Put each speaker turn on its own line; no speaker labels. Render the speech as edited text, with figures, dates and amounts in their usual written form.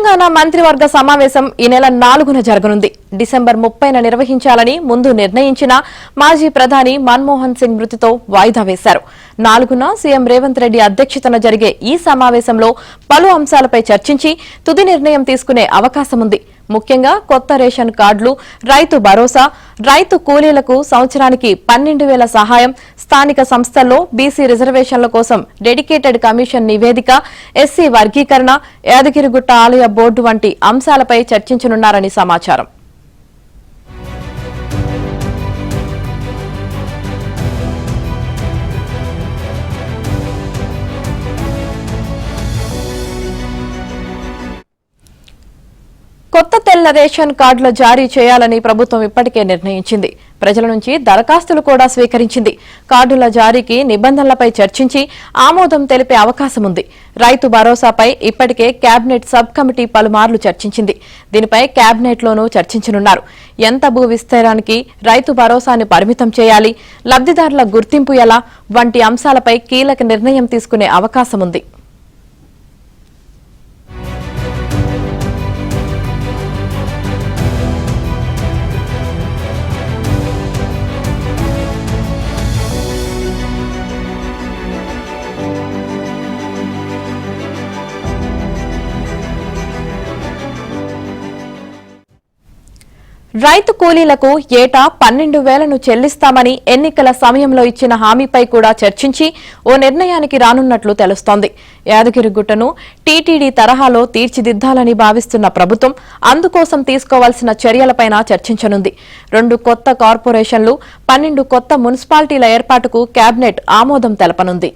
తెలంగాణ మంత్రివర్గ సమావేశం ఈ నెల 4న జరగనుంది. డిసెంబర్ 30న నిర్వహించాలని ముందు నిర్ణయించిన మాజీ ప్రధాని మన్మోహన్ సింగ్ మృతితో వాయిదా వేశారు. 4న సీఎం రేవంత్ రెడ్డి అధ్యక్షతన జరిగే ఈ సమావేశంలో పలు అంశాలపై చర్చించి తుది నిర్ణయం తీసుకునే అవకాశం ఉంది. ముఖ్యంగా కొత్త రేషన్ కార్డులు, రైతు భరోసా, రైతు కూలీలకు సంవత్సరానికి 12,000 సహాయం, స్థానిక సంస్థల్లో బీసీ రిజర్వేషన్ల కోసం డెడికేటెడ్ కమిషన్ నివేదిక, ఎస్సీ వర్గీకరణ, యాదగిరిగుట్ట ఆలయ బోర్డు వంటి అంశాలపై చర్చించనున్నారని సమాచారం. కొత్త తెల్ల రేషన్ కార్డుల జారీ చేయాలని ప్రభుత్వం ఇప్పటికే నిర్ణయించింది. ప్రజల నుంచి దరఖాస్తులు కూడా స్వీకరించింది. కార్డుల జారీకి నిబంధనలపై చర్చించి ఆమోదం తెలిపే అవకాశం ఉంది. రైతు భరోసాపై ఇప్పటికే కేబినెట్ సబ్ కమిటీ పలుమార్లు చర్చించింది. దీనిపై కేబినెట్లోనూ చర్చించనున్నారు. ఎంత భూ విస్తీర్ణానికి రైతు భరోసాని పరిమితం చేయాలి, లబ్దిదారుల గుర్తింపు ఎలా వంటి అంశాలపై కీలక నిర్ణయం తీసుకునే అవకాశం ఉంది. రైతు కూలీలకు ఏటా 12,000ను చెల్లిస్తామని ఎన్నికల సమయంలో ఇచ్చిన హామీపై కూడా చర్చించి ఓ నిర్ణయానికి రానున్నట్లు తెలుస్తోంది. యాదగిరిగుట్టను టీటీడీ తరహాలో తీర్చిదిద్దాలని భావిస్తున్న ప్రభుత్వం అందుకోసం తీసుకోవాల్సిన చర్యలపైన చర్చించనుంది. 2 కొత్త కార్పొరేషన్లు, 12 కొత్త మున్సిపాలిటీల ఏర్పాటుకు కేబినెట్ ఆమోదం తెలపనుంది.